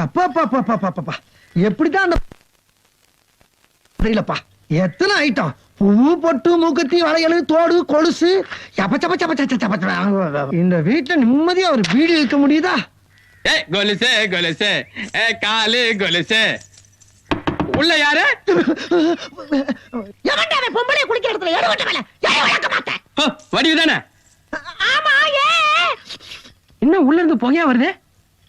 அப்பா எப்படிதான் அந்த தெரியலப்பா. எத்தனை ஐட்டம், பூ பொட்டு மூக்கத்தி வளையல் தோடு கொலுசு. இந்த வீட்டுல நிம்மதியா ஒரு வீடு இருக்க முடியுதா? கொலுசு கொலுசு காலு கொலுசு. உள்ள யாரு? பொம்பளை குளிக்கிற இடத்துல எடுவட்ட மேல விளக்க மாட்டேன். வடிவு தானே? ஆமா. என்ன உள்ள இருந்து புகையா வருது?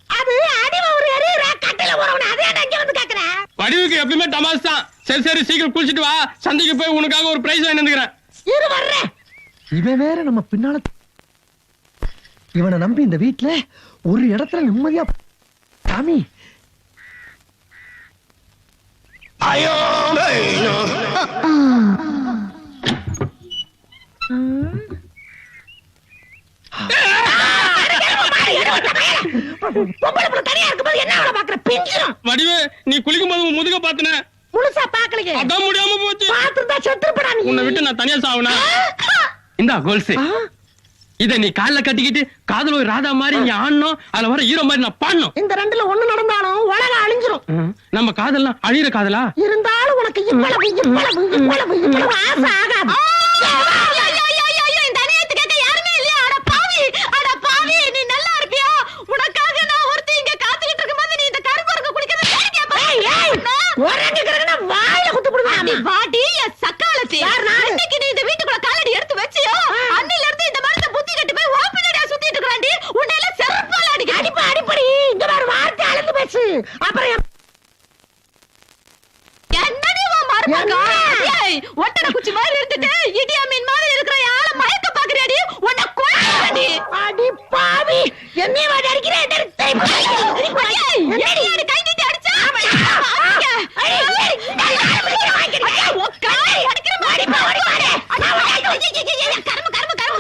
அது அடிவ ஒரு எரியுற கட்டில போறவன அதே அங்க வந்து கேக்குறேன். வடிவுக்கு எப்பவுமே தமாஸ் தான். சரி சரி சீக்கிரம் குளிச்சிட்டு வா, சந்தைக்கு போய் உனக்காக ஒரு பிரைஸ் வாங்கி வந்துக்கிறேன். இரு வர்றேன். இவன் வேற நம்ம பின்னால. இவனை நம்பி இந்த வீட்டுல ஒரு இடத்துல நிம்மதியா சாமி. ஐயோ வடிவு, நீ குளிக்கும் போது முதுக பாத்தன முழுசா பாக்கலையே. அதான் முடியாம போச்சு. பாத்துட்டா செத்துப்படா நீ. உன்னை விட்டு நான் தனியா சாவனா? இந்தா கோல்ஸ். இத நீ கால்ல கட்டிக்கிட்டு காதல ஒரு ராதா மாதிரி நீ ஆடணும், அதுல வர ஹீரோ மாதிரி நான் பாடணும். இந்த ரெண்டுல ஒண்ணு நடந்தாலும் உலகம் அழிஞ்சிரும். நம்ம காதல்லாம் அழியிற காதலா இருந்தாலும் உனக்கு இவ்வளவு ஆசை ஆகாது. இந்த அநியாயத்தை கேட்க யாருமே இல்லையா? அட பாவி நீ நல்லா இருப்பியா? உனக்காக நான் ஒருத்தி இங்க காத்துக்கிட்டு இருக்கும்போது நீ இந்த கருப்பருக்கு குளிக்கிறது வேடிக்கை பாரு. ஒரேங்கறன வாயில குத்து போடுவேன். நீ வாடி சக்காலத்தி. இன்னைக்கு நீ இந்த வீட்டுக்குள்ள காலடி எடுத்து வெச்சியோ, அன்னில இருந்து இந்த மரத்தை புத்தி கட்டி போய் ஓப்பனடா சுத்திட்டு இருக்கறாண்டி. உன்னைல செருப்பால அடிப்படி. இங்க வர வார்த்தை அளந்து பேசு. அப்புறம் என்னடி வா மர்மகா? ஏய் ஒட்டட குச்சி மாதிரி இருந்துட்டு இடியா மீன் மாதிரி இருக்கற ஆள மயக்க பாக்குறியாடி? உன்னை கொல்றடி. அடி பாவி, என்னைய வாடி அடிக்கிறே. என்னடி கை நீட்டி அடிச்சா?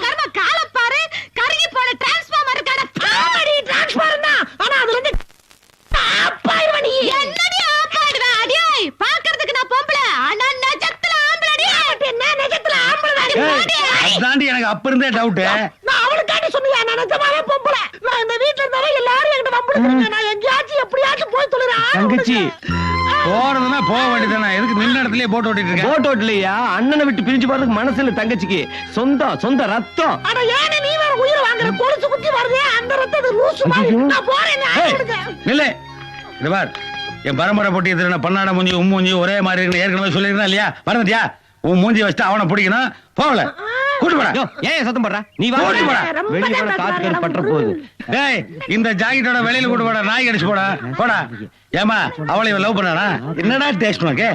கர்ம கால பாரு. கருகி போன டிரான்ஸ்ஃபார்மர் இருக்கான பாவடி. டிரான்ஸ்ஃபார்மர் தான், ஆனா அதுல இருந்து ஆப்பாயிடுவ நீ. என்னடி ஆப்பாயிடுவ? அடியே பாக்குறதுக்கு நான் பொம்பளை, ஆனா நெஜத்துல ஆம்பளடி. என்ன நெஜத்துல ஆம்பளடி? அதாண்டி எனக்கு அப்ப இருந்தே டவுட். நான் அவளுக்காண்டி சொன்னியா? நான் நிஜமாவே பொம்பளை. நான் இந்த வீட்டுல இருந்தாவே எல்லாரும் என்கிட்ட வம்பிடுறாங்க. நான் எங்கேயாச்சும் எப்படியாச்சும் போய் தொலைறேன். தங்கச்சி போறதுன்னா போக வேண்டியதானே, எதுக்கு நின்ன இடத்துலயே போட்டு ஓட்டிட்டு இருக்க? போட்டு ஓட்டலையா? அண்ணனை விட்டு பிரிஞ்சு போறதுக்கு மனசுல தங்கச்சிக்கு சொந்த ரத்தம். அட ஏன் நீ வேற உயிர் வாங்குற? கொலுசு குத்தி வருதே அந்த ரத்தத்தை லூசு மாதிரி. நான் போறேன். இல்ல இது பார், என் பரம்பரை போட்டி எதிர பன்னாட மூஞ்சி மூஞ்சி ஒரே மாதிரி இருக்கு ஏற்கனவே சொல்லிருக்கா இல்லையா? மறந்துட்டியா? உன் மூஞ்சி வச்சுட்டு அவனை பிடிக்கணும். போகல கூட்டு போடா. ஏன் சத்தம் போடுற? நீ வா வெளிய போட காத்து பற்ற போகுது. டேய் இந்த ஜாக்கெட்டோட வெளியில கூட்டு போடா, நாய் கடிச்சு போடா போடா. ஏமா அவளை இவன் லவ் பண்ணானா? என்னடா டேஸ்ட் உனக்கு?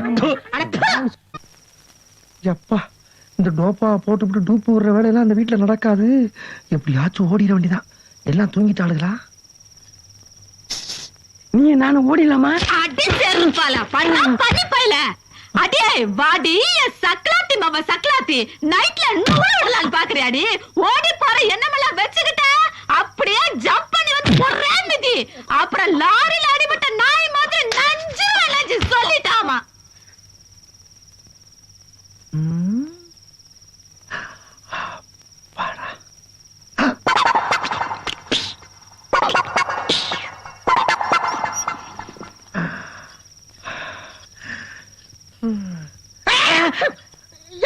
எப்பா இந்த டோப்பா போட்டுவிட்டு டூப்பு விடுற வேலையெல்லாம் அந்த வீட்டுல நடக்காது. எப்படியாச்சும் ஓடிட வேண்டியதான். எல்லாம் தூங்கிட்டாளுங்களா? நீ நானும் ஓடிடலாமா? அடி செருப்பால பண்ணா பண்ணி பைல. அடே வாடி சக்லாத்தி மாமா சக்லாத்தி. நைட்ல நூறலாம் பாக்குறியாடி? ஓடி போற என்னமெல்லாம் வெச்சுக்கிட்ட அப்படியே ஜம்ப் பண்ணி வந்து ஒரே மிதி. அப்புறம் லாரில அடிபட்ட நாய் மாதிரி நஞ்சு சொல்லிட்டாமா.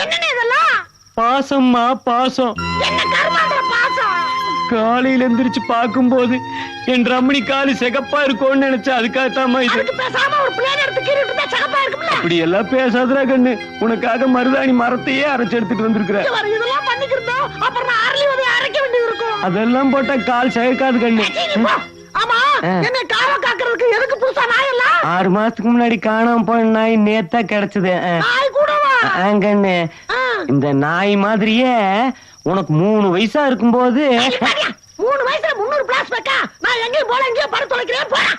என்னன்னு இதெல்லாம்? பாசம்மா பாசம். என்ன கர்மாந்திர பாசம்? காலையில எந்திரிச்சு பாக்கும்போது என் ரமணி காலு சிகப்பா இருக்கும்னு நினைச்சா அதுக்காகத்தாமா இது. அதுக்கு பேசாம ஒரு பிளேன் எடுத்து கீறிட்டு தான் சகப்பா இருக்கும்ல. அப்படி எல்லாம் பேசாதடா கண்ணு. உனக்காக மருதாணி மரத்தையே அரைச்சு எடுத்துட்டு வந்திருக்கிறேன். இதெல்லாம் பண்ணிக்கிறதோ அப்புறம் நான் அரளி வந்து அரைக்க வேண்டியது இருக்கும். அதெல்லாம் போட்டா கால் சிகக்காது கண்ணு. ஆமா, என்ன காவ காக்குறதுக்கு எதுக்கு புதுசா நாய் எல்லாம்? 6 மாசத்துக்கு முன்னாடி காணாம போன நாய் நேத்தா கிடைச்சது. நாய் கூடவா? கண்ணு இந்த நாய் மாதிரியே உனக்கு 3 வயசா இருக்கும்போது 3 வயசுல 300 பிளாஸ் பேக்கா? நான் எங்கேயும் போல எங்கேயும் படுத்து தொலைக்கிறேன் போறேன்.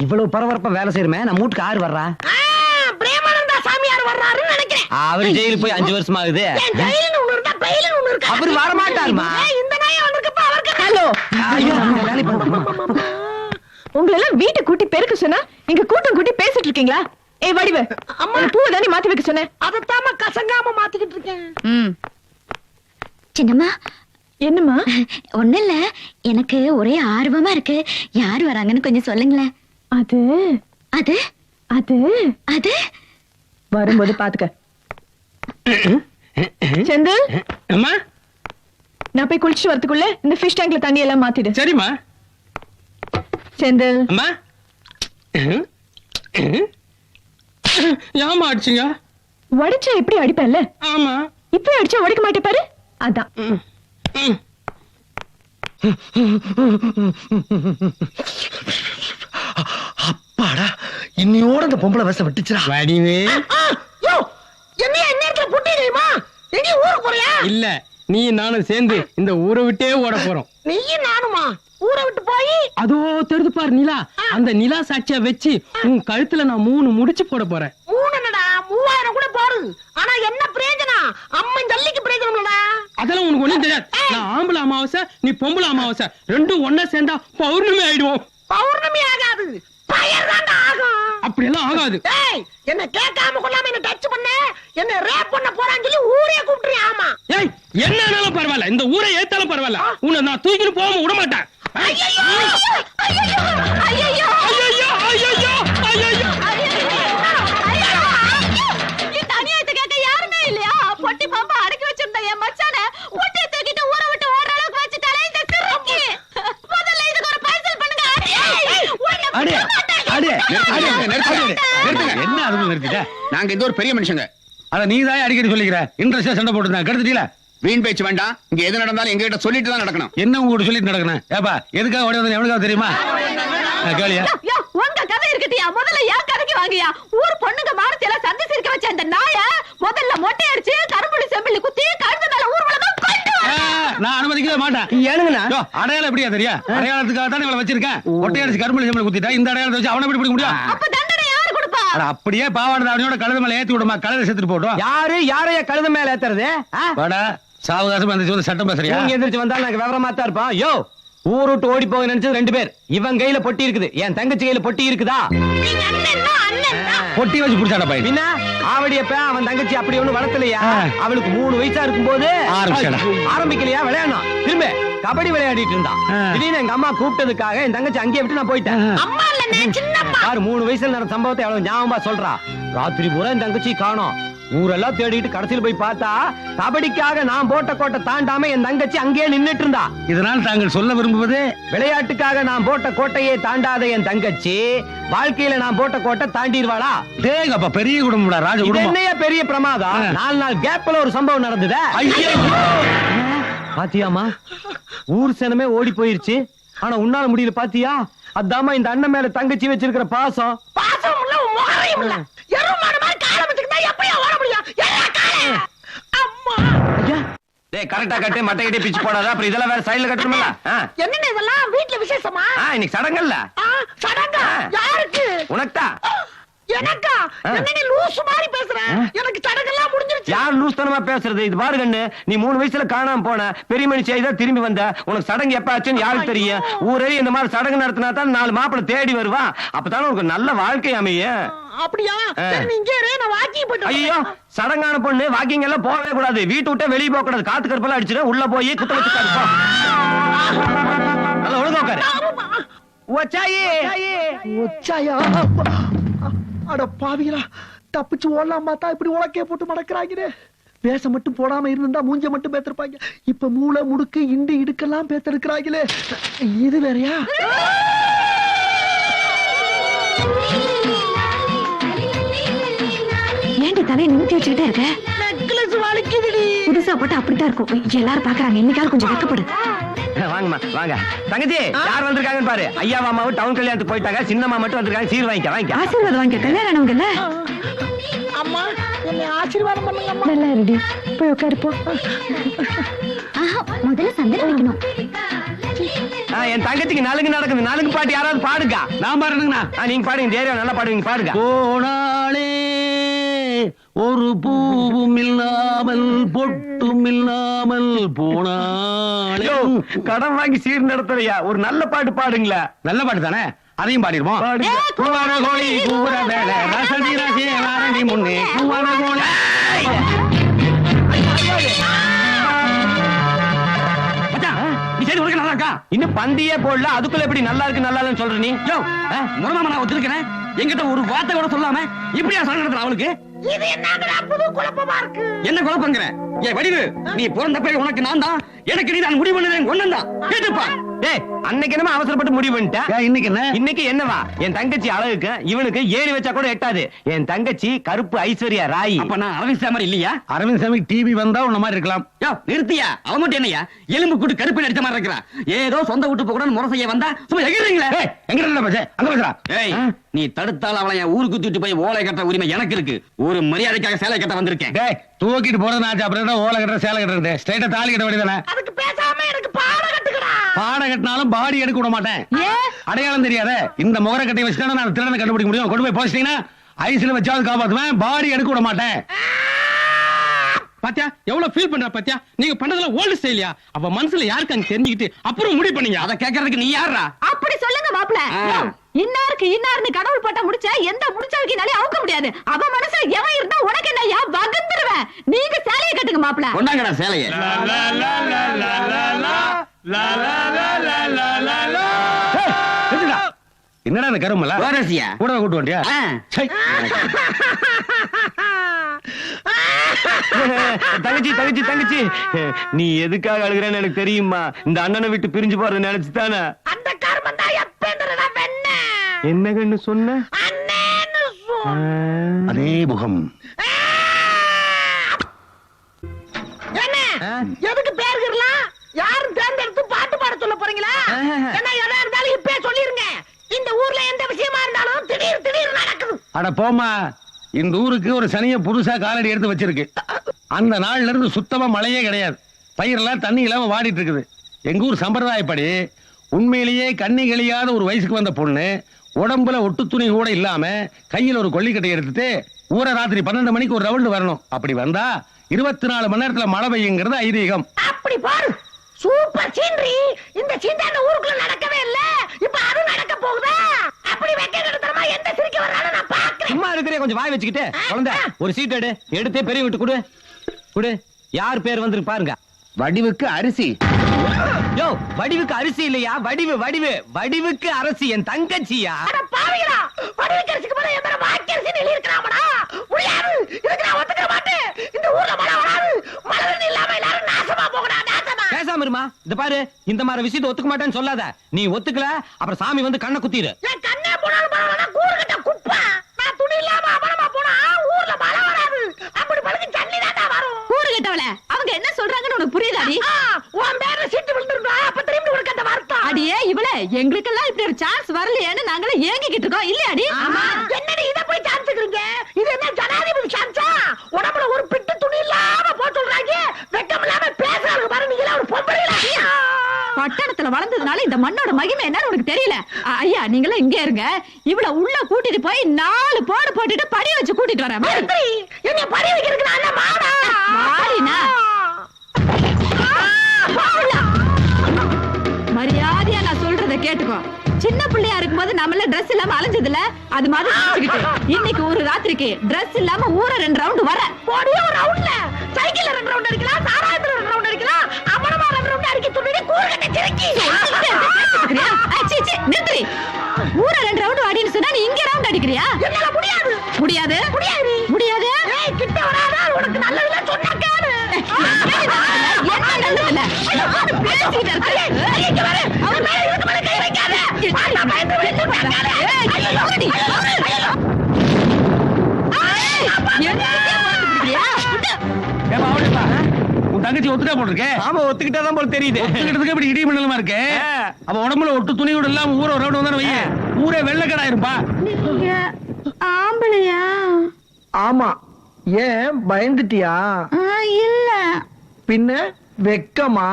இவ்வளவு பரபரப்பா வேலை செய்யறமே நம்ம வீட்டுக்கு ஆறு வர்றா? பிரேமானந்தா சாமியார் வர்றாருன்னு நினைக்கிறேன். அவரு ஜெயிலுக்கு போய் 5 வருஷம் ஆகுது. ஜெயிலுன்னு ஒண்ணு இருந்தா பெயிலுன்னு ஒண்ணு இருக்கு. அவரு வர மாட்டாருமா? இந்த நாய் வந்திருக்கப்ப அவருக்கு ஹலோ, உங்களை எல்லாம் வீட்டை கூட்டி பெருக்க சொன்னா இங்க கூட்டம் கூட்டி பேசிட்டு இருக்கீங்களா? ஏய் வடிவு, அம்மா பூவை தானே மாத்தி வைக்க சொன்னேன். அதத்தாம கசங்காம மாத்திக்கிட்டு இருக்கேன். சின்னம்மா என்னம்மா? ஒண்ணு இல்ல, எனக்கு ஒரே ஆர்வமா இருக்கு. யார் வராங்கன்னு கொஞ்சம் சொல்லுங்களேன். அது அது அது அது வரும்போது பாத்துக்க. செந்தில், அம்மா நான் போய் குளிச்சுட்டு வரதுக்குள்ள இந்த ஃபிஷ் டேங்க்ல தண்ணி எல்லாம் மாத்திடு. சரிம்மா. செந்தில், அம்மா ஏமா அடிச்சுங்க? வடிச்சா எப்படி அடிப்பேன்ல, ஆமா. இப்ப அடிச்சா உடைக்க மாட்டே பாரு. அதான். அப்பாடா, இன்னையோட அந்த பொம்பளை வசம் விட்டுச்சுடா. வடிவே என்னையா நேரத்துல புட்டிடுமா? எங்க ஊருக்கு போறியா? இல்ல, நீ நானும் சேர்ந்து இந்த ஊரை விட்டே ஓட போறோம். நீயும் நானுமா ஊரை விட்டு போய்? அதோ தெரிது பாரு நிலா, அந்த நிலா சாட்சியா வச்சு உன் கழுத்துல நான் 3 முடிச்சு போட போறேன். 3 என்னடா, 3000 கூட போடு. ஆனா என்ன பிரயோஜனம்? அம்மன் ஜல்லிக்கு பிரயோஜனம் இல்லடா. அதெல்லாம் உனக்கு ஒண்ணும் தெரியாது. நான் ஆம்பளை அமாவாசை, நீ பொம்பளை அமாவாசை, ரெண்டும் ஒன்னா சேர்ந்தா பௌர்ணமி ஆயிடுவோம். பௌர்ணமி ஆகாது, பயர்தான்டா ஆகும். அப்படியெல்லாம் ஆகாது. ஏய், என்ன கேட்காம கொள்ளாம என்ன டச் பண்ண, என்ன ரேப் பண்ண போறான்னு சொல்லி ஊரே கூப்பிடுறியா? ஆமா. ஏய், என்ன ஆனாலும் பரவாயில்ல, இந்த ஊரை ஏத்தாலும் பரவாயில்ல, உன்னை நான் தூக்கிட்டு போகாம விட மாட்டேன். ஐயோ ஐயோ ஐயோ ஐயோ ஐயோ ஐயோ இந்த அநியாயத்தை கேட்க யாருமே இல்லையா? பொட்டி பாம்பா அடக்கி வச்சிருந்த என் மச்சான பொட்டியை தூக்கிட்டு ஊரை விட்டு ஓடுற அளவுக்கு வச்சுட்டாலே இந்த சிறுக்கி. முதல்ல இதுக்கு ஒரு பைசல் பண்ணுங்க. அடே அடே என்ன அதுவும் நிறுத்திட்ட? நாங்க இந்த ஒரு பெரிய மனுஷங்க. அத நீ தான் அடிக்கடி சொல்லிக்கிற. இன்ட்ரெஸ்டா சண்டை போட்டுருந்தா கெடுத்துட்டீல. வீண் பேச்சு வேண்டாம். இங்க எது நடந்தாலும் எங்க கிட்ட சொல்லிட்டு தான் நடக்கணும். என்ன உங்ககிட்ட சொல்லிட்டு நடக்கணும்? ஏப்பா, எதுக்காக ஓடி வந்து எவனுக்காக தெரியுமா? கேளியா? யோ, உங்க கதை இருக்கட்டியா, முதல்ல என் கதைக்கு வாங்கயா. ஊர் பொண்ணுங்க மாரத்தி எல்லாம் சந்தி சிரிக்க வச்ச அந்த நாய முதல்ல மொட்டை அடிச்சு கரும்புளி செம்பிளி குத்தி கழுத்து மேல ஊர்வலமா கொண்டு வா. நான் அனுமதிக்கவே மாட்டேன். ஏனுங்கண்ணா? யோ, அடையாளம் எப்படியா தெரியா? அடையாளத்துக்காக தான் இவளை வச்சிருக்கேன். ஒட்டை அடிச்சு கரும்புலி செம்பளி குத்திட்டா இந்த அடையாளத்தை வச்சு அவனை எப்படி பிடிக்க முடியும்? அப்ப தண்டனை யாரு கொடுப்பா? அட, அப்படியே பாவாடை தாவணியோட கழுத மேல ஏத்தி விடுமா, கழுதை செத்துட்டு போட்டோம். யாரைய கழுத மேல ஏத்துறது? வாடா, சாவகாசம் வந்து சட்டம் பேசுறியா? நீங்க எந்திரிச்சு வந்தாலும் நாங்க விவரமா தான் இருப்போம். யோ, ஊர் விட்டு ஓடி போக நினைச்சது 2 பேர். இவன் கையில பொட்டி இருக்குது, என் தங்கச்சி கையில பொட்டி இருக்குதா? நீங்க அண்ணன் தான். பொட்டி வச்சு புடிச்சாடா பையன். பின்ன ஆவடியப்ப அவன் தங்கச்சி அப்படி ஒண்ணு வளர்த்தலையா? அவளுக்கு 3 வயசா இருக்கும் போது ஆரம்பிக்கலையா விளையாடணும். திரும்ப கபடி விளையாடிட்டு இருந்தா. திடீர்னு எங்க அம்மா கூப்பிட்டதுக்காக என் தங்கச்சி அங்கேயே விட்டு நான் போயிட்டேன். அம்மா இல்ல, நான் சின்னம்மா. யாரு 3 வயசுல நடந்த சம்பவத்தை எவ்வளவு ஞாபகமா சொல்றா. ராத்திரி பூரா என் தங்கச்சி காணோம். ஊரெல்லாம் தேடிட்டு கடைசியில் போய் பார்த்தா கபடிக்காக நான் போட்ட கோட்டை தாண்டாம என் தங்கச்சி அங்கேயே நின்னுட்டு இருந்தா. இதனால் தாங்கள் சொல்ல விரும்புவது, விளையாட்டுக்காக நான் போட்ட கோட்டையே தாண்டாத என் தங்கச்சி வாழ்க்கையில நான் போட்ட கோட்டை தாண்டிடுவாளா? டேங்கப்பா, பெரிய குடும்பம்டா, ராஜ இது குடும்பம். என்னைய பெரிய பிரமாதம். 4 நாள் கேப்ல ஒரு சம்பவம் நடந்தது. பாத்தியாமா, ஊர் சனமே ஓடி போயிருச்சு. ஆனா உன்னால முடியல பாத்தியா? அதாமா இந்த அண்ணன் மேல தங்கச்சி வச்சிருக்கிற பாசம். பாசம் இல்ல, மோகம் இல்ல. எருமாடு மாதிரி காலை வச்சுக்கிட்டா எப்படியா ஓட முடியும்? எல்லா காலே. அம்மா. டேய், கரெக்டா கட்டு, மட்டை கட்டி பிச்சு போடாத. அப்புறம் இதெல்லாம் வேற சைடுல கட்டணும்ல. என்னன்னு இதெல்லாம் வீட்ல விசேஷமா? இன்னைக்கு சடங்கல்ல. சடங்கா? யாருக்கு? உனக்குதான். எனக்கா? என்ன நீ லூசு மாதிரி பேசுற? எனக்கு சடங்கெல்லாம் முடிஞ்சிருச்சு. யார் லூஸ்தனமா பேசுறது? இது பாரு கண்ணு, நீ 3 வயசுல காணாம போன பெரிய மனுஷி தான் திரும்பி வந்த. உனக்கு சடங்கு எப்ப ஆச்சுன்னு யாருக்கு தெரியும்? ஊரே இந்த மாதிரி சடங்கு நடத்தினா தான் 4 மாப்பிள்ளை தேடி வருவா. அப்பதானே உனக்கு நல்ல வாழ்க்கை அமையும். அப்படியா? சரி, நீ இங்கே இரு, நான் வாக்கிங் போயிட்டு ஐயோ, சடங்கான பொண்ணு வாக்கிங் எல்லாம் போகவே கூடாது. வீட்டு விட்டு வெளியே போக கூடாது. காத்து கருப்பெல்லாம் அடிச்சுட்டு உள்ள போய் குத்த வச்சு காருப்பா. நல்ல ஒழுங்கா உட்காரு. ஒச்சாயா? அட பாவிகளா, தப்பிச்சு ஓடலாம் பார்த்தா இப்படி உலக்கைய போட்டு மடக்குறாங்க. வேஷம் மட்டும் போடாம இருந்தா மூஞ்ச மட்டும் பேத்திருப்பாங்க. இப்ப மூளை முடுக்கு இண்டு இடுக்கெல்லாம் பேத்திருக்கிறாங்களே, இது வேறயா? ஏன்டி தலையை நிமித்தி வச்சுக்கிட்டே இருக்க? நெக்லஸ் வலிக்குதுடி. புதுசா போட்டு அப்படித்தான் இருக்கும். எல்லாரும் பாக்குறாங்க. இன்னைக்காவது கொஞ்சம் வெக்கப்படு. வாங்கம்மா வாங்க. தங்கச்சி யார் வந்திருக்காங்கன்னு பாரு. ஐயாவா அம்மாவும் டவுன் கல்யாணத்துக்கு போயிட்டாங்க. சின்னம்மா மட்டும் வந்திருக்காங்க. சீர் வாங்கிக்க வாங்கிக்க. ஆசீர்வாதம் வாங்க. கல்யாணம் ஆனவங்கல்ல. அம்மா, என்னை ஆசீர்வாதம் பண்ணுங்க அம்மா. நல்லா இருடி, போய் உட்காரு போ. முதல்ல சந்தனம் வைக்கணும். என் தங்கச்சிக்கு நலுங்கு நடக்குது. நலுங்கு பாட்டு யாராவது பாடுங்க. நான் பாருங்கண்ணா. நீங்க பாடுங்க. தேரியா நல்லா பாடுவீங்க, பாடுங்க. போனாலே ஒரு பூவும் இல்லாமல் பொட்டும் இல்லாமல் போனாலே. கடன் வாங்கி சீர் நடத்துறியா? ஒரு நல்ல பாட்டு பாடுங்களா. நல்ல பாட்டு தானே, அதையும் பாடிடுவோம். பூவான கோழி பூர வேலை ரசதி ரசி வாரணி முன்னே பூவான கோழி. சரி உனக்கு நல்லா இருக்கா? இன்னும் பந்தியே போடல, அதுக்குள்ள எப்படி நல்லா இருக்கு நல்லா இல்லைன்னு சொல்ற நீ? யோ, முருமாமா நான் ஒத்துக்கிறேன். என்கிட்ட ஒரு வார்த்தை கூட சொல்லாம இப்படியா சங்கடத்துல அவளுக்கு? இது என்னங்கடா புது குழப்பமா இருக்கு? என்ன குழப்பங்கிற? ஏ வடிவு, நீ பிறந்தப்ப உனக்கு நான் தான், எனக்கு நீ தான் முடிவு பண்ணதே ஒண்ணு கேட்டுப்பா. டேய், அன்னைக்கு என்னமா அவசரப்பட்டு முடிவு பண்ணிட்ட? இன்னைக்கு என்ன? இன்னைக்கு என்னவா? என் தங்கச்சி அழகுக்கு இவனுக்கு ஏறி வச்சா கூட எட்டாது. என் தங்கச்சி கருப்பு ஐஸ்வர்யா ராய். அப்ப நான் அரவிந்த் சாமி இல்லையா? அரவிந்த் சாமி டிவி வந்தா உன்ன மாதிரி இருக்கலாம். யோ நிறுத்தியா? அவ மட்டும் என்னையா எலும்பு கூட்டு கருப்பு நடிச்ச மாதிரி இருக்கிறா? ஏதோ சொந்த வீட்டு போக கூட முறை செய்ய வந்தா சும்மா எகிறீங்களே. எங்க பேச அங்க பேசுறா. ஏய், நீ தடுத்தால் அவளை என் ஊருக்கு தூக்கிட்டு போய் ஓலை கட்ட உரிமை எனக்கு இருக்கு. ஒரு மரியாதைக்காக சேலை கட்ட வந்திருக்கேன். டேய், தூக்கிட்டு போறது நான் அப்புறம் ஓலை கட்டுற சேலை கட்டுறது ஸ்ட்ரைட்டா தாலி கட்ட வேண்டியதானே? அதுக்கு பேசாம எனக்கு பாட கட்டுக்கடா. பாட கட்டினாலும் பாடி எடுக்க விட மாட்டேன். அடையாளம் தெரியாத இந்த முகர கட்டி வச்சுட்டா நான் திருடனை கண்டுபிடிக்க முடியும். கொண்டு போய் போச்சிட்டீங்கன்னா ஐஸ்ல வச்சாவது காப்பாத்துவேன், பாடி எடுக்க விட மாட்டேன். பாத்தியா எவ்வளவு ஃபீல் பண்றா பாத்தியா? நீங்க பண்றதுல ஓல்டு ஸ்டைலியா? அவ மனசுல யாருக்கான்னு தெரிஞ்சுக்கிட்டு அப்புறம் முடிவு பண்ணீங்க. அத கேட்கறதுக்கு நீ யாரா? அப்படி சொல்லுங்க மாப்பிள. இன்னாருக்கு இன்னார்னு கடவுள் பட்ட முடிச்ச எந்த முடிச்சவக்கினாலே அவுக்க முடியாது. அவ மனசுல எவன் இருந்தா உனக்கு என்ன யா வகுந்துருவேன். நீங்க சேலையை கட்டுங்க மாப்பிள. கொண்டாங்கடா சேலையை. என்னடா இந்த கருமல வாரசியா கூட கூட்டு வண்டியா? தங்கச்சி தங்கச்சி தங்கச்சி, நீ எதுக்காக அழுகிறேன்னு எனக்கு தெரியுமா? இந்த அண்ணனை விட்டு பிரிஞ்சு போறது நினைச்சுதானே? அந்த கர்மம் தான் எப்பன்றடா வெண்ண. என்ன கண்ணு சொன்ன? அண்ணேன்னு சொன்ன. அதே முகம். என்ன எதுக்கு பேருகிறலாம்? யாரும் தேர்ந்தெடுத்து பாட்டு பாட சொல்ல போறீங்களா? என்ன எதா இருந்தாலும் இப்பே சொல்லிருங்க. இந்த ஊர்ல எந்த விஷயமா இருந்தாலும் திடீர் திடீர் நடக்குது. அட போமா, இந்த ஊருக்கு ஒரு சனிய புதுசா காலடி எடுத்து வச்சிருக்கு. அந்த நாள்ல இருந்து சுத்தமா மழையே கிடையாது. பயிரெல்லாம் தண்ணி இல்லாம வாடிட்டு இருக்குது. எங்க ஊர் சம்பிரதாயப்படி உண்மையிலேயே கண்ணி கழியாத ஒரு வயசுக்கு வந்த பொண்ணு உடம்புல ஒட்டு துணி கூட இல்லாம கையில் ஒரு கொல்லிக்கட்டை எடுத்துட்டு ஊரை ராத்திரி 12 மணிக்கு ஒரு ரவுண்டு வரணும். அப்படி வந்தா 24 மணி நேரத்துல மழை பெய்யுங்கிறது ஐதீகம். அப்படி பாரு, சூப்பர் சீனரி. இந்த சீன் அந்த ஊருக்குள்ள நடக்கவே இல்ல, இப்ப அது நடக்க போகுதா? அப்படி வெக்க நடத்தறமா எந்த சிரிக்க வர்றானு நான் பாக்குறேன். சும்மா இருக்கிறே கொஞ்சம் வாய் வச்சுக்கிட்டு குழந்தை ஒரு சீட் எடுத்து பெரிய விட்டு கொடு கொடு. யார் பேர் வந்திருக்கு பாருங்க. வடிவுக்கு அரிசி. யோ, வடிவுக்கு அரிசி இல்லையா? வடிவு வடிவு வடிவுக்கு அரசி என் தங்கச்சியா? அட பாவிகளா, வடிவுக்கரசிக்கு மேல என் மேல வாக்கரசி எழுதி இருக்கறாமடா. முடியாது, இதுக்கு நான் ஒத்துக்க மாட்டேன். இந்த ஊர்ல மழை வராது. மழை இல்லாம எல்லாரும் நாசமா போகடா, நாசமா. பேசாம இருமா. இந்த பாரு, இந்த மாதிரி விஷயத்தை ஒத்துக்க மாட்டேன்னு சொல்லாத. நீ ஒத்துக்கல அப்புறம் சாமி வந்து கண்ணை குத்திரு. என் கண்ணே போனாலும் பரவாயில்ல, கூறுகிட்ட குப்பை. நான் துணி இல்லாம அபலமா போனா ஊர்ல மழை வராது. அப்படி பழுக்கு தண்ணி தான் வரும். கூறுகிட்டவளே, அவங்க என்ன சொல்றாங்கன்னு உனக்கு புரியுதாடி? உன் பேர்ல சீட்டு விழுந்துருந்தா அப்ப திரும்பி உனக்கு அந்த வார்த்தை. அடியே இவளே, எங்களுக்கெல்லாம் இப்படி ஒரு சான்ஸ் வரலையேன்னு நாங்களே ஏங்கிக்கிட்டு இருக்கோம் இல்லையாடி? என்னடி இத போய் சான்ஸ்க்குறீங்க? இது என்ன ஜனாதிபதி சான்ஸா? உடம்புல ஒரு பிட்டு துணி இல்லாம போ சொல்றாங்க. வெக்கம் இல்லாம பேசுறாங்க பாரு. நீங்க எல்லாம் ஒரு பொம்பளையா? பட்டணத்துல வளர்ந்ததுனால இந்த மண்ணோட மகிமை என்னன்னு உனக்கு தெரியல. ஐயா நீங்களும் இங்கே இருங்க. இவள உள்ள கூட்டிட்டு போய் 4 போடு போட்டுட்டு படி வச்சு கூட்டிட்டு வரேன். என்ன படி வைக்கிறதுக்கு நான் என்ன மாடா? மாடினா மரியாதையா நான் சொல்றத கேட்டுக்கோ. சின்ன பிள்ளையா இருக்கும்போது நம்மள Dress இல்லாம அலைஞ்சதுல அது மாதிரி இன்னைக்கு ஒரு ராத்திரிக்கு Dress இல்லாம ஊர 2 ரவுண்ட் வர. போடியே ஒரு ரவுண்ட்ல சைக்கிள்ல 2 ரவுண்ட் அடிக்கலாம், சாராயத்துல 2 ரவுண்ட் அடிக்கலாம், அப்புறமா 2 ரவுண்ட் அடிக்க துணிடி கூர்கட்ட சிரிக்கி. சீ நிறுத்தி. ஊர 2 ரவுண்ட் அடின்னு சொன்னா நீ இங்க ரவுண்ட் அடிக்கறியா? என்னால முடியாது. முடியாது? முடியாது. முடியாது? ஏய் கிட்ட வராத, உனக்கு நல்லதுல சொன்னா கேளு. என்ன நல்லதுல? ஐயோ பேசிட்டே இருக்க. இங்க வர. அவன் மேல இருக்கு மேல கை வைக்காத. பாட்டா பயந்து விட்டு வைக்காத. ஐயோ ஓடி. ஐயோ. என்ன கேக்குறியா? ஏமா ஓடிப்பா. உன் தங்கச்சி ஒத்துட்டா போட்டுருக்கே. ஆமா, ஒத்துக்கிட்டாதான் போல தெரியுது. ஒத்துக்கிட்டதுக்கு இப்படி இடி மின்னலுமா இருக்கு. அப்ப உடம்புல ஒட்டு துணி கூட இல்லாம ஊரை ஒரு ரவுண்ட் வந்தானே வையே, ஊரே வெள்ளக்கடா இருப்பா. நீங்க ஆம்பளையா? ஆமா. ஏன் பயந்துட்டியா? இல்ல. பின்ன வெக்கமா?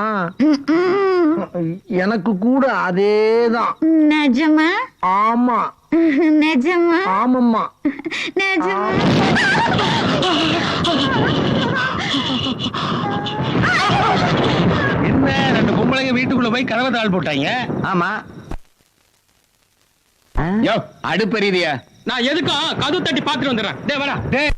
எனக்கு கூட அதேதான். நிஜமா? ஆமா. நிஜமா? ஆமம்மா. நிஜமா? என்ன 2 பொம்பளைங்க வீட்டுக்குள்ள போய் கதவை தாள் போட்டாங்க? ஆமா. யோ, அடுப்பெரியுதியா? நான் எதுக்கும் கதவு தட்டி பாத்துட்டு வந்துடுறேன். டேய் வரா. டேய்,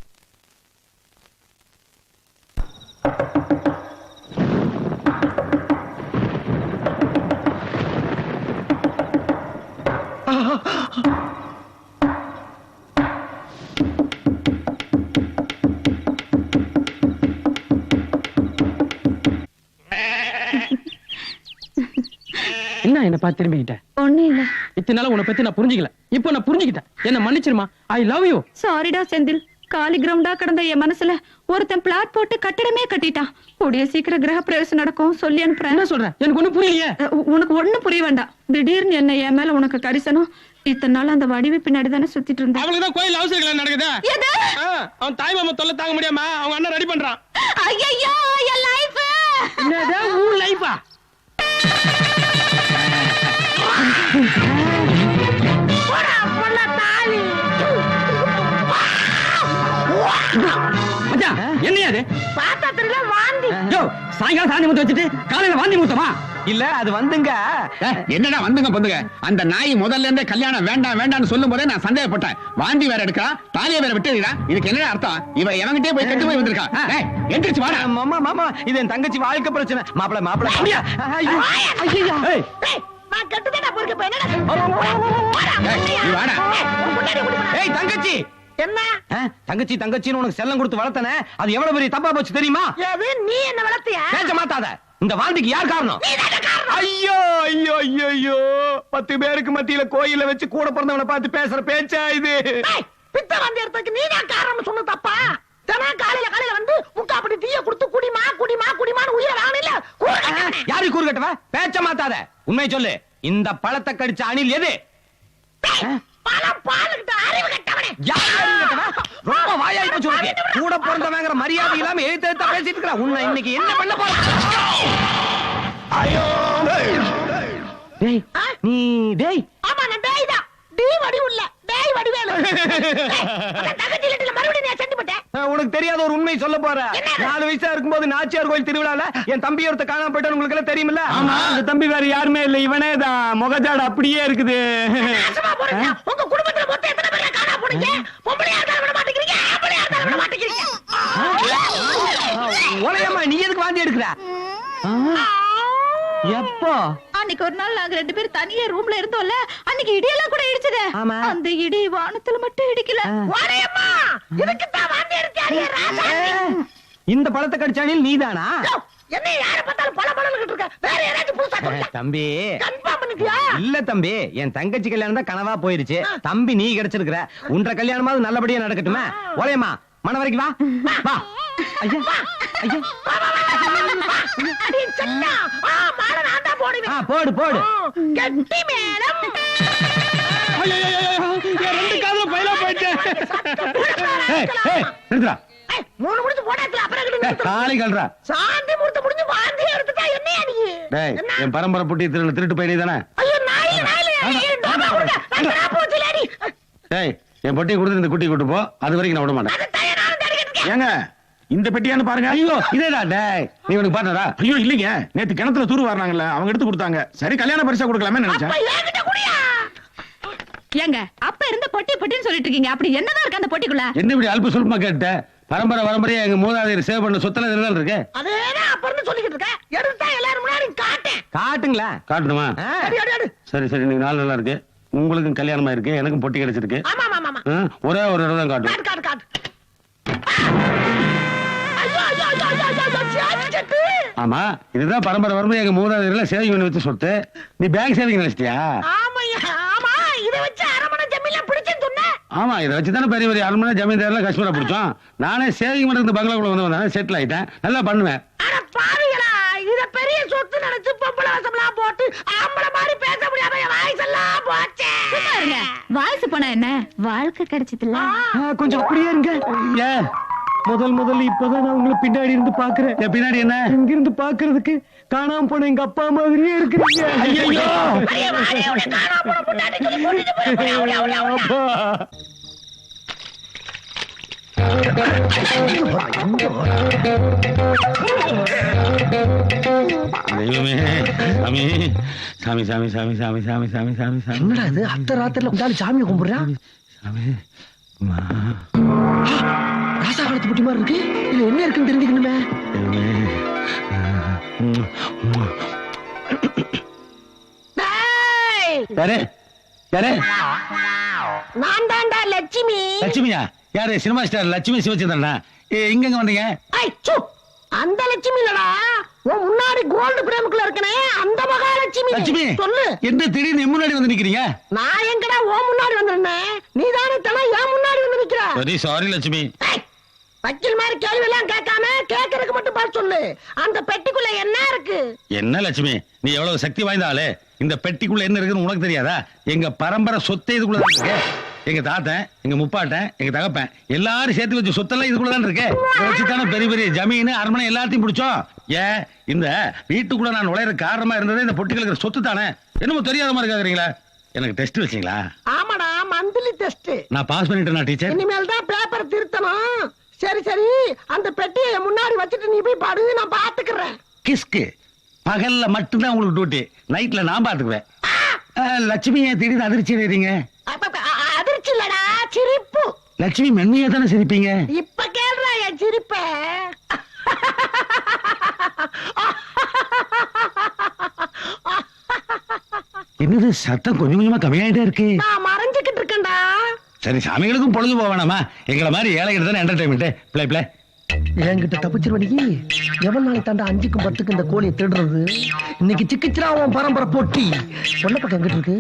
என்ன பார்த்து திரும்பிக்கிட்ட? ஒண்ணு இல்ல. இத்தனை நாள் உன்னை பத்தி நான் புரிஞ்சுக்கல, இப்போ நான் புரிஞ்சுக்கிட்டேன். என்ன மன்னிச்சிருமா, ஐ லவ் யூ. சாரிடா செந்தில். காலி கிரவுண்டா கிடந்த என் மனசுல ஒருத்தன் பிளாட் போட்டு கட்டடமே கட்டிட்டான். கூடிய சீக்கிரம் கிரக பிரவேசம் நடக்கும், சொல்லி அனுப்புறேன். என்ன சொல்ற? எனக்கு ஒண்ணும் புரியலையே. உனக்கு ஒண்ணும் புரிய வேண்டாம். திடீர்னு என்ன என் மேல உனக்கு கரிசனம். இத்தனை நாள் அந்த வடிவு பின்னாடி தானே சுத்திட்டு இருந்தேன். அவளுக்குதான் கோயில் அவசரம் நடக்குதா? அவன் தாய் மாமா தொல்லை தாங்க முடியாம அவங்க அண்ணன் ரெடி பண்றான். ஐயோ என் லைஃப். என்னடா உன் லைஃபா? என்னையா அது? பாத்திரத்துல வாந்தி. சாயங்காலம் சாந்தி முத்த வச்சுட்டு காலையில வாந்தி முத்தமா? இல்ல அது வந்துங்க. என்னடா வந்துங்க பொந்துங்க? அந்த நாய் முதல்ல இருந்தே கல்யாணம் வேண்டாம் வேண்டாம்னு சொல்லும் போதே நான் சந்தேகப்பட்டேன். வாந்தி வேற எடுக்கா, தாலியை வேற விட்டுறா. இதுக்கு என்ன அர்த்தம்? இவ எவங்கிட்டே போய் கெட்டு போய் வந்திருக்கா. எந்திரிச்சு வாடா. மாமா மாமா, இது என் தங்கச்சி வாழ்க்கை பிரச்சனை. மாப்பிள மாப்பிள. நான் கட்டுதடா பொறுக்க போய் என்னடா? நீ வாடா. ஏய் தங்கச்சி. என்ன? தங்கச்சி தங்கச்சின்னு உனக்கு செல்லம் கொடுத்து வளர்த்தனே, அது எவ்வளவு பெரிய தப்பா போச்சு தெரியுமா? ஏது நீ என்ன வளர்த்தியா? பேச்ச மாத்தாத. இந்த வாழ்க்கைக்கு யார் காரணம்? ஐயோ ஐயோ ஐயோ ஐயோ, 10 பேருக்கு மத்தியில கோயில வச்சு கூட பிறந்தவனை பார்த்து பேசுற பேச்சா இது? பித்த வாந்தி எடுத்ததுக்கு நீ தான் காரணம் சொன்ன தப்பா? தினம் காலையில வந்து முக்கா அப்படி தீய கொடுத்து குடிமா குடிமா குடிமான்னு உயிரை வாங்கல. யாரு கூறு கட்டவ? பேச்ச மாத்தாத. உண்மை சொல்லு, இந்த பழத்தை கடிச்ச அணில் எது? பழம் பாலுக்கிட்ட அறிவு கட்டவனே. யாரு அறிவு கட்டவ? ரொம்ப வாயாய் போச்சு உனக்கு. கூட பிறந்தவங்கிற மரியாதை இல்லாம எழுத்த பேசிட்டு இருக்கா. உன்னை இன்னைக்கு என்ன பண்ண போற? ஐயோ டேய், நீ டேய். ஆமா நான் டேய் தான். டி வடிவு இல்ல, டேய் வடிவேலு. தங்கச்சி லெட்டர்ல மறுபடியும் நான் செண்டு போட்டேன். உனக்கு தெரியாத ஒரு உண்மை சொல்ல போற. 4 வயசா இருக்கும்போது நாச்சியார் கோயில் திருவிழால என் தம்பி ஒருத்த காணாம போயிட்டு உங்களுக்கு எல்லாம் தெரியுமில்ல? அந்த தம்பி வேற யாருமே இல்ல, இவனே தான். முகஜாடு அப்படியே இருக்குது. உங்க குடும்பத்துல மொத்தம் எத்தனை பேர் காணாம போனீங்க? பொம்பளையா இருந்தாலும் விட மாட்டேங்கிறீங்க, ஆம்பளையா இருந்தாலும் விட மாட்டேங்கிறீங்க. ஒலையம்மா, நீ எதுக்கு வாந்தி எடுக்கிற? எப்போ? அன்னைக்கு ஒரு நாள் நாங்க 2 பேரும் தனியா ரூம்ல இருந்தோம்ல, அன்னைக்கு இடியெல்லாம் கூட இடிச்சதே. ஆமா. அந்த இடி வானத்துல மட்டும் இடிக்கல. ஒலையம்மா, இதுக்கு தான் வாந்தி எடுத்தாரியே ராசா. இந்த பழத்தை கடிச்சானில் நீதானா? என்ன யாரை பார்த்தாலும் பல பலன்னு இருக்க? வேற யாராச்சும் புதுசா சொல்லுங்க. தம்பி கன்ஃபார்ம் பண்ணிட்டியா? இல்ல தம்பி, என் தங்கச்சி கல்யாணம் தான் கனவா போயிருச்சு. தம்பி நீ கிடைச்சிருக்கிற. உன்ற கல்யாணமாவது நல்லபடியா நடக்கட்டுமே. ஒலையம்மா, மன வரைக்கும் வா வா. ஐயா ஐயா, அடி சட்டா. மாலை நான் தான் போடுவேன். போடு போடு. கெட்டி மேளம். என் 2 காதுல பைலா போயிட்டேன். நிறுத்துடா. 3 முடிச்சு போட்டாச்சுல, அப்புறம் எங்கிட்டு நிறுத்துற? காலி கல்றா. சாந்தி முகூர்த்தம் முடிஞ்சு வாந்தி எடுத்துட்டா என்னையா நீ? டேய், என்ன? என் பரம்பரை புட்டி திருட்டு போய் தானே. ஐயோ நாயில டோபா கொடுங்க. நான் போச்சு லேடி. டேய், என் பொட்டியை கொடுத்து இந்த குட்டி கூட்டு போ. அது வரைக்கும் நான் விட மாட்டேன். அது தயா நான் தடிக்கிட்டு. ஏங்க இந்த பெட்டியான்னு பாருங்க. ஐயோ இதேடா. டேய், நீ உனக்கு பாத்தடா? ஐயோ இல்லைங்க, நேத்து கிணத்துல தூர் வர்றாங்கல்ல, அவங்க எடுத்து கொடுத்தாங்க. சரி கல்யாண பரிசா கொடுக்கலாமே நினைச்சேன். அப்ப என்கிட்ட குடியா? ஏங்க அப்ப இருந்த பொட்டி பொட்டின்னு சொல்லிட்டு இருக்கீங்க, அப்படி என்னதான் இருக்கு அந்த பொட்டிக்குள்ள? என்ன இப்படி அல்ப சொல்லுமா கேட்ட? பரம்பரையா எங்க மூதாதையர் சேவ் பண்ண சொத்துல இதெல்லாம் இருக்கு. அதேதான் அப்ப இருந்து சொல்லிக்கிட்டு இருக்க. எடுத்தா எல்லாரும் முன்னாடி காட்டேன். காட்டுங்களா? காட்டணுமா? அடி. சரி நீ நாள் நல்லா இருக்கு. உங்களுக்கும் கல்யாணமா இருக்கு, எனக்கும் பொட்டி கிடைச்சிருக்கு. ஆமா ஆமா ஆமா. ஒரே ஒரு இடம் தான் காட்டும். காட்டு. ஐயோ சேச்சு. ஆமா, இதுதான் பரம்பரை எங்க மூதாதையர்ல சேவிங் பண்ணி வச்சு சொத்து. நீ பேங்க் சேவிங் நினைச்சிட்டியா? ஆமாய்யா, ஆமா. இத வச்சு அரமணை ஜமீன்ல பிடிச்சேன்னு சொன்னேன். ஆமா, இதை வச்சுதானே பெரிய அரண்மனை ஜமீன்தார்ல காஷ்மீரா பிடிச்சோம். நானே சேவிங் பண்றது பங்களாக்குள்ள வந்து செட்டில் ஆயிட்டேன். நல்லா பண்ணுவேன். அட பாவிகளா, இத பெரிய சொத்து நினைச்சு பொம்பளை வசம்லாம் போட்டு ஆம்பளை மாதிரி பேச முடியாம என் வாய்ஸ் எல்லாம் போச்சே. வாய்ஸ் போனா என்ன, வாழ்க்கை கிடைச்சதுல. கொஞ்சம் அப்படியே இருங்க. ஏன் முதல் இப்பதான் நான் உங்களை பின்னாடி இருந்து பாக்குறேன். பின்னாடி என்ன? இங்க இருந்து பாக்குறதுக்கு காணாம போன எங்க அப்பா மாதிரியே இருக்கிறீங்க. ஐயோ காணாம போன பொண்டாட்டி சொல்லி கூட்டிட்டு போய் தெய்வமே, சாமி சாமி சாமி சாமி சாமி சாமி சாமி சாமி. என்னடா இது அத்த ராத்திரில உட்கார்ந்து சாமியை கும்பிடுறான்? சாமி ராசா காலத்து புட்டி மாதிரி இருக்கு. இதுல என்ன இருக்குன்னு தெரிஞ்சுக்கணுமே. சரி, யாரு? நான் தான்டா லட்சுமி. லட்சுமியா? யாரு? சினிமா ஸ்டார் லட்சுமி சிவச்சந்திரனா? இங்க வந்தீங்க? அந்த லட்சுமி இல்லடா, உன் முன்னாடி கோல்டு பிரேமுக்குள்ள இருக்கனே அந்த மகாலட்சுமி. லட்சுமி சொல்லு. என்ன திடீர்னு என் முன்னாடி வந்து நிக்கிறீங்க? நான் எங்கடா உன் முன்னாடி வந்திருந்தேன், நீ தானே தன என் முன்னாடி வந்து நிக்கிற. சரி சாரி லட்சுமி. வக்கீல் மாதிரி கேள்வி எல்லாம் கேட்காம கேட்கறதுக்கு மட்டும் பதில் சொல்லு. அந்த பெட்டிக்குள்ள என்ன இருக்கு? என்ன லட்சுமி, நீ எவ்வளவு சக்தி வாய்ந்த ஆளு. இந்த பெட்டிக்குள்ள என்ன இருக்குன்னு உனக்கு தெரியாதா? எங்க பரம்பரை சொத்தை இதுக்குள்ள இருக்கு. எங்க தாத்தன், எங்க முப்பாட்டன், எங்க தகப்பன் எல்லாரும் சேர்த்து வச்சு சொத்தெல்லாம் இதுக்குள்ளதான் இருக்கு. வச்சுதானே பெரிய பெரிய ஜமீன் அரண்மனை எல்லாத்தையும் பிடிச்சோம். ஏன் இந்த வீட்டுக்குள்ள நான் நுழையிற காரணமா இருந்ததே இந்த பொட்டிகளுக்கு சொத்து தானே. என்னமோ தெரியாத மாதிரி கேக்குறீங்களா? எனக்கு டெஸ்ட் வச்சீங்களா? ஆமாடா, மந்த்லி டெஸ்ட். நான் பாஸ் பண்ணிட்டேனா டீச்சர்? இனிமேல் தான் பேப்பர் திருத்தணும். சரி சரி, அந்த பெட்டியை முன்னாடி வச்சுட்டு நீ போய் படு, நான் பாத்துக்கிறேன். கிஸ்கு பகல்ல மட்டும்தான் உங்களுக்கு டியூட்டி, நைட்ல நான் பாத்துக்குவேன். லட்சுமி ஏன் திடீர்னு அதிர்ச்சி அடைறீங்க? அதிர்ச்சி இல்லடா, சிரிப்பு. லட்சுமி மென்மையா தானே சிரிப்பீங்க. இப்ப கேள்றா என் சிரிப்ப. என்னது சத்தம் கொஞ்சம் கொஞ்சமா கம்மியாயிட்டே இருக்கு? நான் மறைஞ்சுக்கிட்டு இருக்கேன்டா. சரி, சாமிகளுக்கும் பொழுது போவானாமா? எங்களை மாதிரி ஏழைகிட்ட தானே என்டர்டைன்மெண்ட். Play play. என்கிட்ட தப்பிச்சிருவனி எவ்வளவு நாளை தாண்டா 5க்கும் 10க்கும் இந்த கோழியை திருடுறது. இன்னைக்கு சிக்கிச்சிரா உன் பரம்பரை போட்டி. சொன்ன பக்கம் எங்கிட்டு இருக்கு?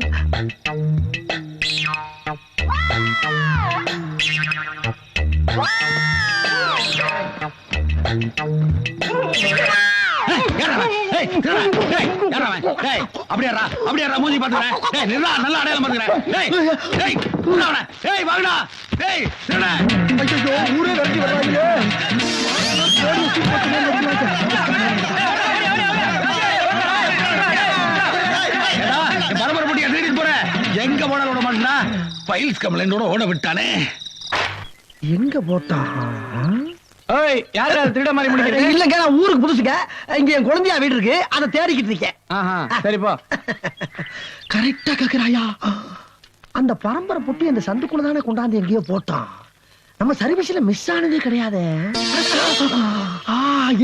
அப்படியா மூஞ்சி பாத்துக்கிறேன். நல்லா அடையாளம் பாத்துக்கிறேன். ஊரே விரட்டி வர்றாங்களே. பரம்பரை போட்டியா தேடிட்டு போற? எங்க போன விட மாட்டா? ஃபைல்ஸ் கம்ப்ளைண்டோட ஓட விட்டானே. எங்க போட்டான்? யாரு திருட மாதிரி முடிக்கிறது? இல்லங்க, நான் ஊருக்கு புதுசுங்க. இங்க என் குழந்தையா வீடு இருக்கு, அதை தேடிக்கிட்டு இருக்கேன். சரிப்பா. கரெக்டா கேக்குறாயா? அந்த பரம்பரை பொட்டி அந்த சந்துக்குள்ள தானே கொண்டாந்து எங்கேயோ போட்டான். நம்ம சர்வீஸ்ல மிஸ் ஆனதே கிடையாது.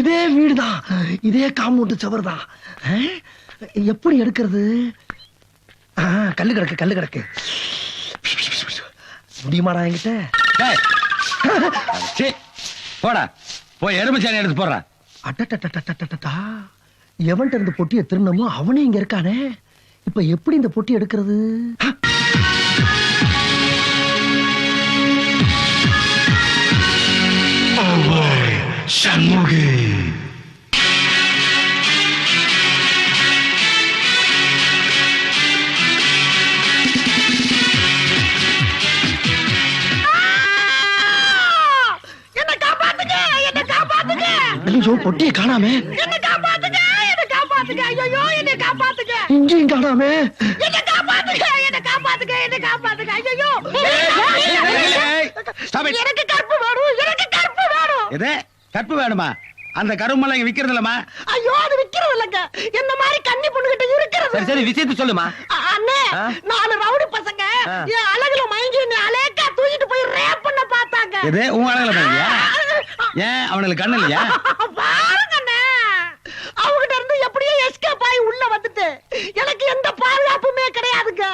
இதே வீடுதான், இதே காம்பவுண்ட் சுவர் தான். எப்படி எடுக்கிறது? கல்லு கிடக்கு, கல்லு கிடக்கு. முடியுமாடா என்கிட்ட? போடா, போய் எருமைச்சாணி எடுத்து போடுற. அட்டா, எவன்கிட்ட இருந்து பொட்டியை திருநமோ அவனே இங்க இருக்கானே. இப்ப எப்படி இந்த பொட்டி எடுக்கிறது? சண்முகி. ஐயோ, பொட்டியை காணாமே. என்ன காப்பாத்துங்க, என்ன காப்பாத்துங்க. ஐயோ, என்ன காப்பாத்துங்க. இங்கேயும் காணாமே. என்ன காப்பாத்துங்க, என்ன காப்பாத்துங்க, என்ன காப்பாத்துங்க. ஐயோ, எனக்கு கற்பு வேணும், எனக்கு கற்பு வேணும். எது கற்பு வேணுமா? அந்த கருமெல்லாம் இங்க விக்கிறது இல்லமா? ஐயோ, அது விக்கிறது இல்லங்க, என்ன மாதிரி கன்னி பொண்ணுகிட்ட இருக்கிறது. சரி விஷயத்த சொல்லுமா. அண்ணே, 4 ரவுடி பசங்க என் அழகுல மயங்கி என்னை அலேக்கா தூக்கிட்டு போய் ரேப் பண்ண பார்த்தாங்க. எது உங்க அழகுல மயங்கியா? ஏன் அவனுக்கு கண்ணு இல்லையா? பாருங்கண்ணே, அவங்கிட்ட இருந்து எப்படியோ எஸ்கேப் ஆகி உள்ள வந்துட்டு எனக்கு எந்த பாதுகாப்புமே கிடையாதுங்க.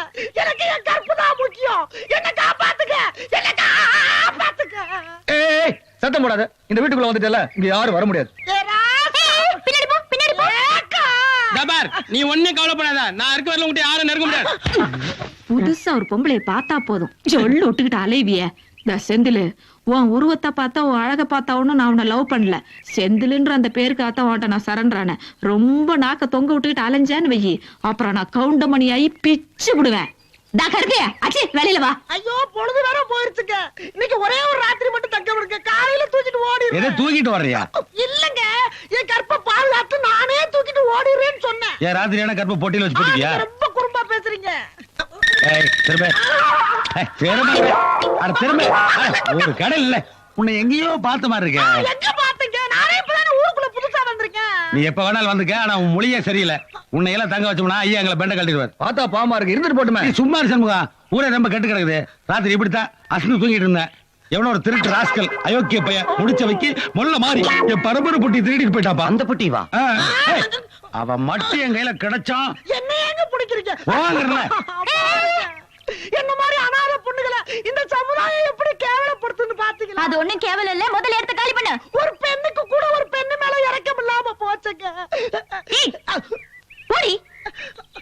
எனக்கு என் கற்பு தான் முக்கியம். என்ன காப்பாத்துங்க, என்ன காப்பாத்துங்க. ஏய், சத்தம் போடாத. இந்த வீட்டுக்குள்ள வந்துட்டல, இங்க யாரும் வர முடியாது. பின்னாடி போ, பின்னாடி போ. ஜபார், நீ ஒண்ணும் கவலைப்படாத. நான் இருக்க வரல உங்ககிட்ட யாரும் நெருங்க முடியாது. புதுசா ஒரு பொம்பளைய பார்த்தா போதும் சொல்லு விட்டுக்கிட்டு அலைவிய. இந்த செந்திலு, உன் உருவத்தை பார்த்தா உன் அழகை பார்த்தா ஒன்னும் நான் உன்னை லவ் பண்ணல. செந்திலுன்ற அந்த பேருக்காக உன்ட்ட நான் சரண்டானேன். ரொம்ப நாக்க தொங்க விட்டுக்கிட்டு அலைஞ்சேன்னு வையி, அப்புறம் நான் கவுண்டமணி ஆகி பிச்சு விடுவேன். வெளியில வா. ஐயோ, பொழுது வேற போயிருச்சுங்க. இன்னைக்கு ஒரே ஒரு ராத்திரி மட்டும் தங்க விடுங்க, காலையில தூக்கிட்டு எதை ஓடிடுறேன். தூக்கிட்டு வர்றியா? இல்லங்க, என் கற்பை பாதுகாத்து நானே தூக்கிட்டு ஓடிடுறேன்னு சொன்னேன். ஏன் ராத்திரியான கற்பை பொட்டியில வச்சு போட்டுக்கியா? நீங்க ரொம்ப குறும்பா பேசுறீங்க. திரும்ப ஒரு கடல் இல்ல, உன்னை எங்கேயோ பார்த்த மாதிரி இருக்க. எங்க பாத்தீங்க? நானே இப்பதானே ஊருக்குள்ள புதுசா வந்திருக்கேன். நீ எப்ப வேணாலும் வந்துக்க, ஆனா உன் மொழியே சரியில்லை. உன்னை எல்லாம் தங்க வச்சோம்னா ஐயா எங்களை பெண்ட கட்டிடுவார். பார்த்தா பாவமா இருக்கு, இருந்துட்டு போட்டுமே. நீ சும்மா இரு சண்முகா, ஊரே ரொம்ப கெட்டு கிடக்குது. ராத்திரி இப்படித்தான் அசந்து தூங்கிட்டு இருந்தேன். எவனோ ஒரு திருட்டு ராஸ்கல் அயோக்கிய பையன் முடிச்ச வைக்கி மொல்ல மாறி என் பரம்பரை பொட்டி திருடிட்டு போயிட்டாப்பா. அந்த பொட்டி வா. அவன் மட்டும் என் கையில கிடைச்சான். என்ன ஏங்க பிடிக்கிறீங்க? வாங்கறல. அது ஒண்ணும் கேவலம் இல்ல, முதல்ல எடுத்து காலி பண்ணு. ஒரு பெண்ணுக்கு கூட ஒரு பெண்ணு மேல இறக்கம் இல்லாம போச்சுங்க. ஏய், போடி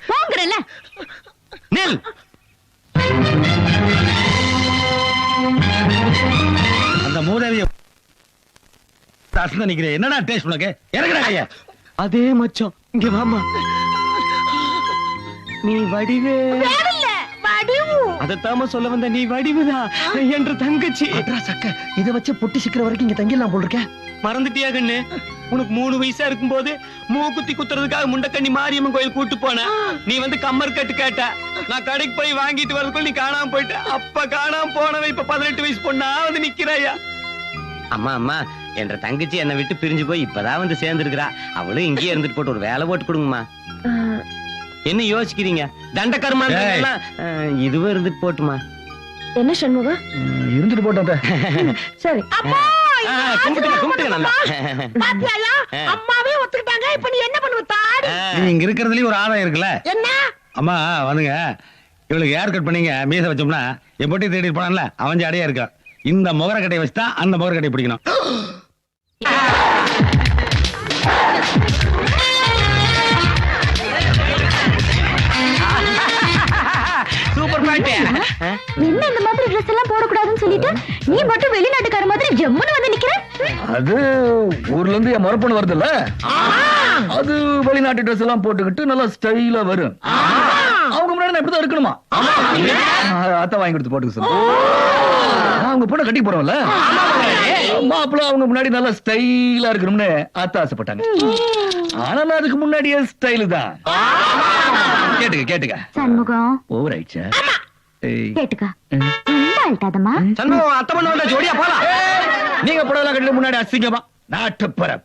போங்கறல. நில். அந்த மூதேவிய அசந்த நிக்கிறேன். என்னடா டேஸ்ட் உனக்கு? இறங்குடா கையா. அதே மச்சான், இங்க வாமா. நீ வடிவே இல்ல வடிவு. அதத்தாம சொல்ல வந்த, நீ வடிவுதா என்ற தங்கச்சி. சக்க இத வச்சு பொட்டி சிக்கிற வரைக்கும் இங்க தங்கிடலாம் போல் இருக்க. மறந்துட்டியா கண்ணு? உனக்கு 3 வயசா இருக்கும் போது மூக்குத்தி குத்துறதுக்காக முண்டக்கண்ணி மாரியம்மன் கோயில் கூட்டு போன. நீ வந்து கம்மர் கட்டு கேட்ட. நான் கடைக்கு போய் வாங்கிட்டு வரதுக்குள்ள நீ காணாம போயிட்ட. அப்ப காணாம போனவ இப்ப 18 வயசு பொண்ணா வந்து நிக்கிறாயா? அம்மா அம்மா என்ற தங்கச்சி என்னை விட்டு பிரிஞ்சு போய் இப்பதான் வந்து சேர்ந்துருக்கிறா. அவளும் இங்கேயே இருந்துட்டு போட்டு ஒரு வேலை போட்டு கொடுங்கம்மா. என்ன யோசிக்கிறீங்க? தண்டக்கர்மா இதுவும் இருந்துட்டு போட்டுமா. என்ன சண்முகம்? இருந்துட்டு போட்டோம். சரி அப்பா கும்பிட்டுங்க நல்லா. பாத்தியாயா, அம்மாவே ஒத்துக்கிட்டாங்க. இப்ப நீ என்ன பண்ணுவ? தாடி நீ இங்க இருக்கிறதுலயும் ஒரு ஆதாயம் இருக்குல்ல. என்ன? அம்மா வந்துங்க. இவளுக்கு ஏர் கட் பண்ணீங்க, மீச வச்சோம்னா என் பொட்டி தேடி போனான்ல அவன் ஜாடியா இருக்கா. இந்த முகரக்கட்டையை வச்சுதான் அந்த முகரக்கட்டையை பிடிக்கணும். சூப்பர் பாட்டு. என்ன இந்த மாதிரி ட்ரெஸ் எல்லாம் போடக்கூடாதுன்னு சொல்லிட்டு நீ மட்டும் வெளிநாட்டுக்கார மாதிரி ஜம்முன்னு வந்து நிக்கிற? அது ஊர்ல இருந்து என் மரப்பொண்ணு வருதுல்ல, அது வெளிநாட்டு ட்ரெஸ் எல்லாம் போட்டுக்கிட்டு நல்லா ஸ்டைலா வரும். அவங்க முன்னாடி நான் இப்படிதான் இருக்கணுமா? அத்தை வாங்கி கொடுத்து போட்டுக்க சொல்லு. அவங்க பொண்ணை கட்டி போறோம்ல, மாப்பிள்ள அவங்க முன்னாடி நல்லா ஸ்டைலா இருக்கணும்னு அத்தை ஆசைப்பட்டாங்க. ஆனாலும் அதுக்கு முன்னாடியே ஸ்டைலு தான். கேட்டுக்க சண்முகம் ஓவர் ஆயிடுச்சா? கேட்டுக்க, ரொம்ப அழுத்தாதம்மா. சண்முகம் அத்தை பண்ண ஜோடியா போலாம். நீங்க புடவை கட்டில முன்னாடி அசிங்கமா நாட்டுப்புறம்.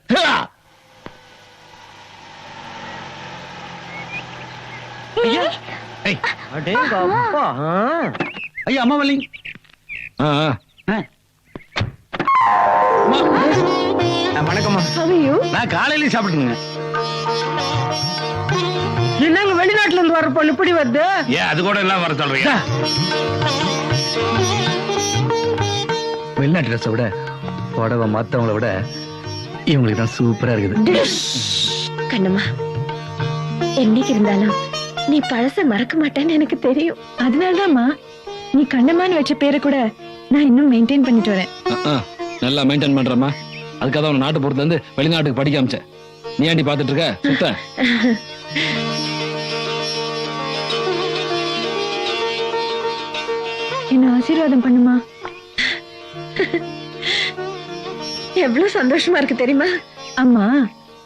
ஐயா அம்மா வலி. வணக்கம்மா. நான் காலையில சாப்பிட்டுங்க. என்னங்க வெளிநாட்டுல இருந்து வர பொண்ணு இப்படி வருது? ஏன் அது கூட எல்லாம் வர சொல்றீங்க? வெளிநாட்டு ட்ரெஸ் விட புடவை மத்தவங்கள விட இவங்களுக்கு தான் சூப்பரா இருக்குது. கண்ணம்மா, என்னைக்கு இருந்தாலும் நீ பழச மறக்க மாட்டேன்னு எனக்கு தெரியும். அதனாலதாம்மா நீ கண்ணம்மான்னு வச்ச பேரை கூட நான் இன்னும் மெயின்டைன் பண்ணிட்டு வரேன். நல்லா மெயின்டைன் பண்றமா. அதுக்காக அவன் நாட்டு பொறுத்துல இருந்து வெளிநாட்டுக்கு படிக்க அமிச்சேன். நீ ஏண்டி பாத்துட்டு இருக்க? சுத்த என்ன ஆசீர்வாதம் பண்ணுமா. எவ்வளவு சந்தோஷமா இருக்கு தெரியுமா? அம்மா,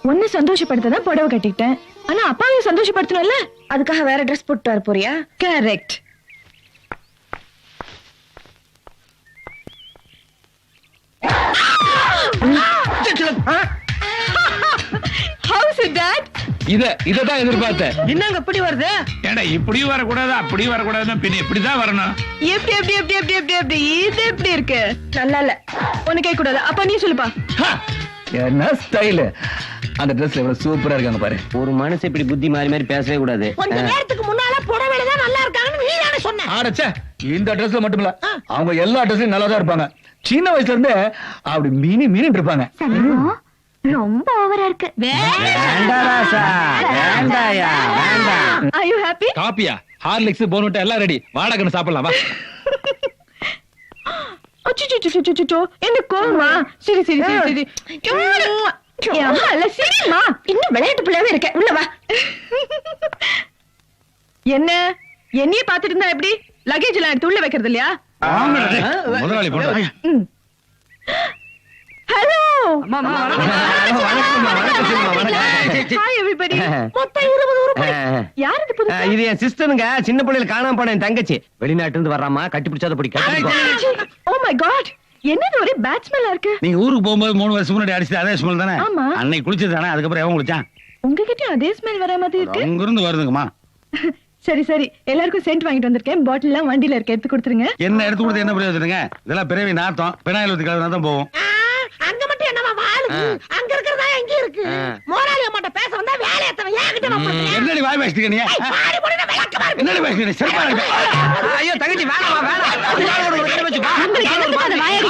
உன்னை சந்தோஷப்படுத்ததான் புடவை கட்டிக்கிட்டேன். ஆனா அப்பாவையும் சந்தோஷப்படுத்தணும்ல, அதுக்காக வேற ட்ரெஸ் போட்டு வர போறியா? கரெக்ட். How's it dot? இததான் எதிர்பார்த்தேன். என்னங்க இப்படி வருது? ஏண்டா இப்படியும் வரக்கூடாது அப்படியும் வரக்கூடாதுன்னா பின்ன இப்படிதான் வரணும். எப்படி எப்படி எப்படி எப்படி எப்படி எப்படி இது எப்படி இருக்கு? நல்லா இல்ல. உனக்கு கேட்க கூடாது. அப்ப நீ சொல்லுப்பா. என்ன ஸ்டைல்! அந்த ட்ரெஸ்ல எவ்வளவு சூப்பரா இருக்காங்க பாரு. ஒரு மனசு இப்படி புத்தி மாறி மாறி பேசவே கூடாது. கொஞ்ச நேரத்துக்கு முன்னால புடவையில தான் நல்லா இருக்காங்கன்னு நீ தானே சொன்ன. ஆடச்சே, இந்த ட்ரெஸ்ல மட்டும் இல்ல, அவங்க எல்லா ட்ரெஸ்லயும் நல்லா தான் இருப்பாங்க. சின்ன வயசுல இருந்து அப்படி மீனி மீனிட்டு இருப்பாங்க. ரொம்ப ஓவரா இருக்கு. Are you happy? காப்பியா, ஹார்லிக்ஸ், போன்விட்டா எல்லாம் ரெடி. வாடகைன்னு சாப்பிடலாம் வா. அச்சோ, என்ன கோவமா? சரி சரி சரி சரி. அம்மா இல்ல, சரிம்மா. இன்னும் விளையாட்டு பிள்ளையாவே இருக்க. உள்ள வா. என்ன என்னையே பாத்துட்டு இருந்தா எப்படி? லக்கேஜ் எல்லாம் எடுத்து உள்ள வைக்கிறது இல்லையா? முதலாளி போட்டு ஹலோ. Hi everybody. மொத்தம் 20 ரூபாய். யார் இது புதுசா? இது என் சிஸ்டருங்க. சின்ன பிள்ளையில காணாம போன என் தங்கச்சி. வெளிநாட்டுல இருந்து வர்றாமா, கட்டி பிடிச்சாத பிடி. ஓ மை காட், என்னது ஒரே பேட் ஸ்மெல்லா இருக்கு. நீங்க ஊருக்கு போகும்போது 3 வருஷம் முன்னாடி அடிச்சது அதே ஸ்மெல் தானே? ஆமா. அன்னைக்கு குளிச்சது தானே? அதுக்கப்புறம் எவன் குளிச்சான்? உங்ககிட்ட அதே ஸ்மெல் வர மாதிரி இருக்கு. அங்க இருந்து வருதுங்கம்மா. சரி சரி, எல்லாருக்கும் சென்ட் வாங்கிட்டு வந்திருக்கேன். பாட்டில் எல்லாம் வண்டியில இருக்க, எடுத்து கொடுத்துருங்க. என்ன எடுத்து கொடுத்து என்ன பிரயோஜனங்க? இதெல்லாம் பிறவி நாத்தம். பினாயில் ஊத்தி கலந்து தான் போவோம். அங்க மட்டும் என்னமா வாழுது? அங்க இருக்கிறதா எங்க இருக்கு? மோராலி அம்மாட்ட பேச வந்தா வேலைய தர ஏகிட்ட வந்து. என்னடி வாய் பேசிட்டீங்க நீ? பாடி போடுற விளக்கமா இருக்கு. என்னடி பேசிட்டீங்க? செருப்பால ஐயோ தங்கச்சி வேணாமா வேணாம். உங்களுக்கு என்ன தெரியும் அந்த வாயாடி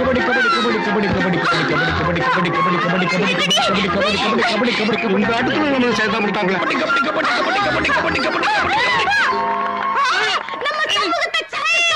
கபடி கபடி கபடி கபடி கபடி கபடி கபடி கபடி கபடி கபடி கபடி கபடி கபடி கபடி கபடி கபடி இந்த அடுத்து நம்ம சேர்த்தா முட்டாங்களே கபடி கபடி கபடி கபடி கபடி கபடி கபடி நம்ம சமூகத்தை சாய்க்க